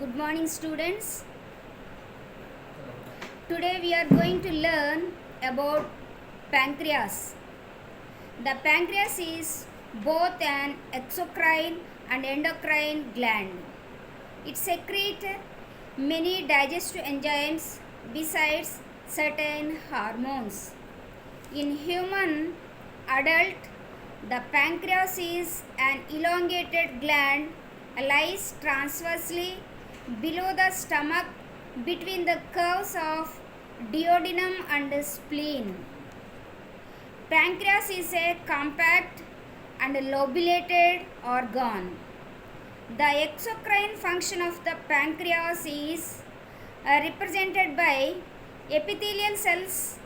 Good morning, students. Today we are going to learn about pancreas. The pancreas is both an exocrine and endocrine gland. It secretes many digestive enzymes besides certain hormones. In human adult, the pancreas is an elongated gland lies transversely below the stomach between the curves of duodenum and spleen. Pancreas is a compact and lobulated organ. The exocrine function of the pancreas is represented by epithelial cells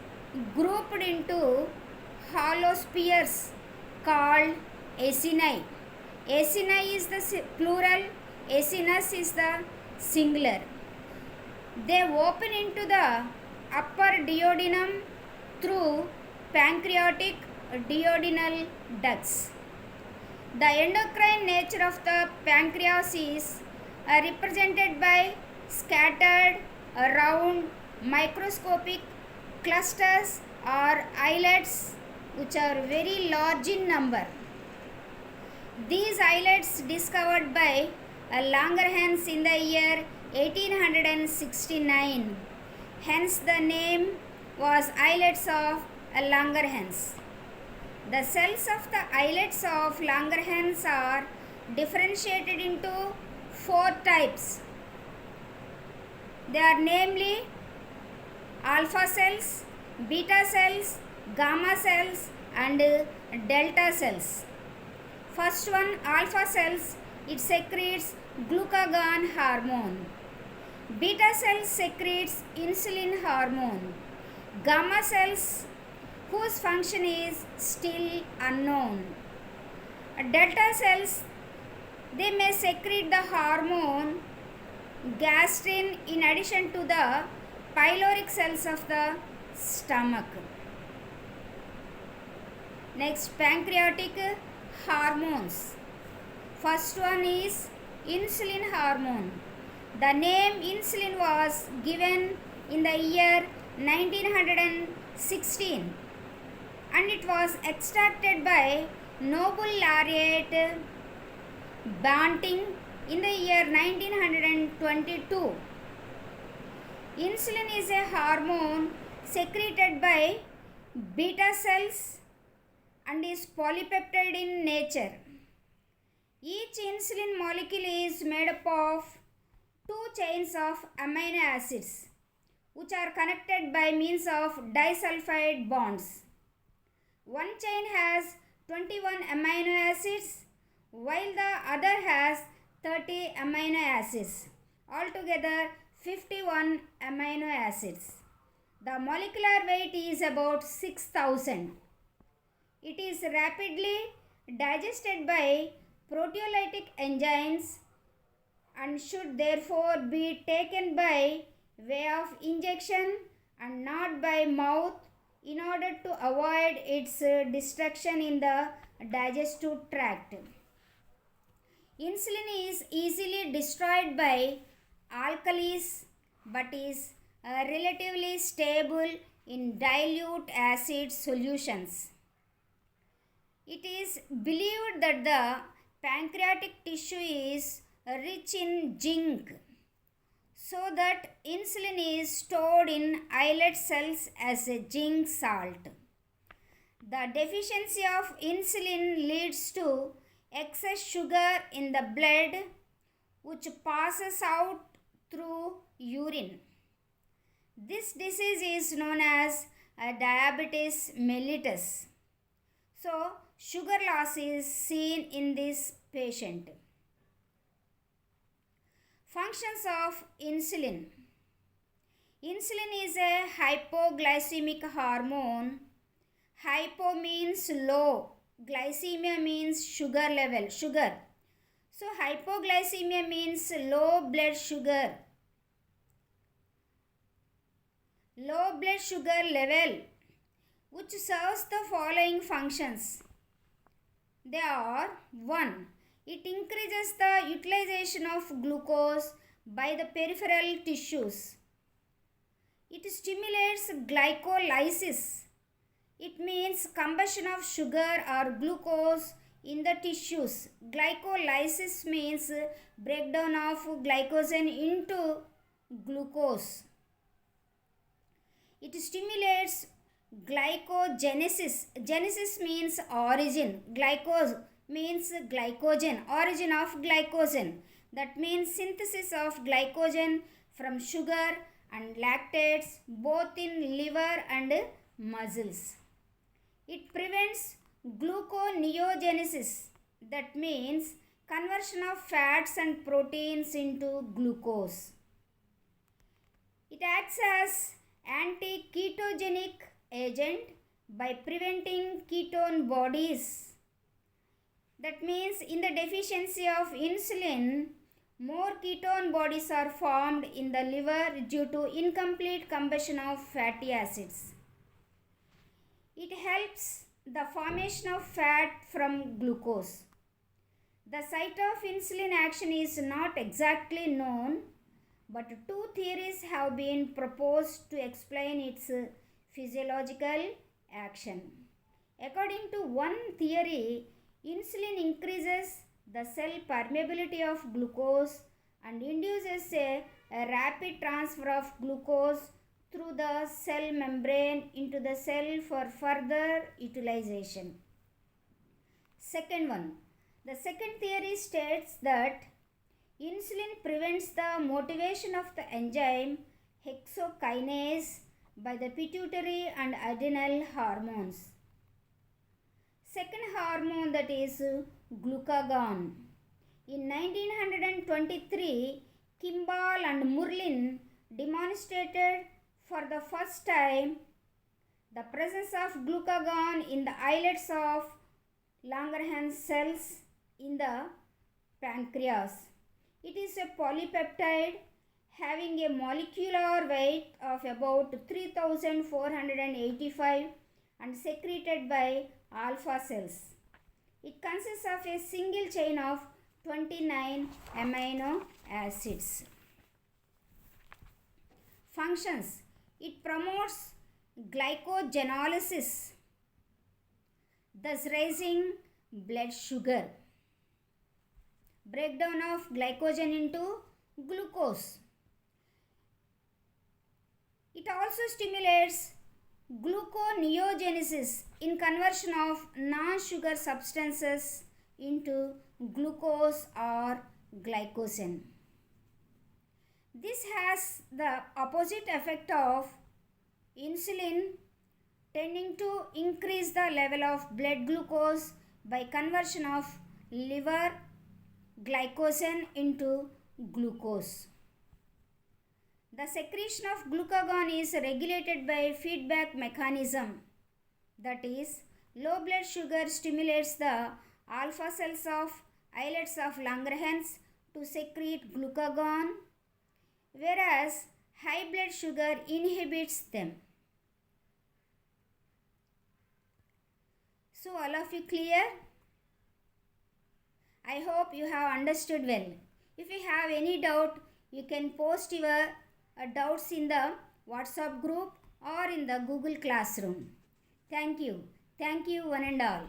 grouped into hollow spheres called acini. Acini is the plural, acinus is the singular. They open into the upper duodenum through pancreatic duodenal ducts. The endocrine nature of the pancreas is represented by scattered, round, microscopic clusters or islets which are very large in number. These islets discovered by Langerhans in the year 1869. Hence the name was islets of Langerhans. The cells of the islets of Langerhans are differentiated into 4 types. They are namely alpha cells, beta cells, gamma cells and delta cells. First one, alpha cells, it secretes glucagon hormone. Beta cells secretes insulin hormone. Gamma cells, whose function is still unknown. Delta cells, they may secrete the hormone gastrin in addition to the pyloric cells of the stomach. Next, pancreatic hormones. First one is insulin hormone. The name insulin was given in the year 1916 and it was extracted by Nobel laureate Banting in the year 1922. Insulin is a hormone secreted by beta cells and is polypeptide in nature. Each insulin molecule is made up of 2 chains of amino acids which are connected by means of disulfide bonds. One chain has 21 amino acids while the other has 30 amino acids. Altogether 51 amino acids. The molecular weight is about 6,000. It is rapidly digested by proteolytic enzymes and should therefore be taken by way of injection and not by mouth in order to avoid its destruction in the digestive tract. Insulin is easily destroyed by alkalis but is relatively stable in dilute acid solutions. It is believed that the pancreatic tissue is rich in zinc so that insulin is stored in islet cells as a zinc salt. The deficiency of insulin leads to excess sugar in the blood which passes out through urine. This disease is known as diabetes mellitus. So, sugar loss is seen in this patient. Functions of insulin. Insulin is a hypoglycemic hormone. Hypo means low. Glycemia means sugar level, sugar. So, hypoglycemia means low blood sugar. Low blood sugar level which serves the following functions. They are 1. It increases the utilization of glucose by the peripheral tissues. It stimulates glycolysis. It means combustion of sugar or glucose in the tissues. Glycolysis means breakdown of glycogen into glucose. It stimulates glycogenesis. Genesis means origin. Glycose means glycogen, origin of glycogen. That means synthesis of glycogen from sugar and lactates both in liver and muscles. It prevents gluconeogenesis. That means conversion of fats and proteins into glucose. It acts as anti-ketogenic agent by preventing ketone bodies. That means in the deficiency of insulin, more ketone bodies are formed in the liver due to incomplete combustion of fatty acids. It helps the formation of fat from glucose. The site of insulin action is not exactly known, but two theories have been proposed to explain its physiological action. According to one theory, insulin increases the cell permeability of glucose and induces a rapid transfer of glucose through the cell membrane into the cell for further utilization. The second theory states that insulin prevents the motivation of the enzyme hexokinase by the pituitary and adrenal hormones. Second hormone, that is glucagon. In 1923, Kimball and Murlin demonstrated for the first time the presence of glucagon in the islets of Langerhans cells in the pancreas. It is a polypeptide having a molecular weight of about 3485 and secreted by alpha cells. It consists of a single chain of 29 amino acids. Functions: it promotes glycogenolysis, thus raising blood sugar. Breakdown of glycogen into glucose. It also stimulates gluconeogenesis in conversion of non-sugar substances into glucose or glycogen. This has the opposite effect of insulin, tending to increase the level of blood glucose by conversion of liver glycogen into glucose. The secretion of glucagon is regulated by feedback mechanism. That is, low blood sugar stimulates the alpha cells of islets of Langerhans to secrete glucagon, whereas high blood sugar inhibits them. So all of you clear? I hope you have understood well. If you have any doubt, you can post your doubts in the WhatsApp group or in the Google Classroom. Thank you. Thank you one and all.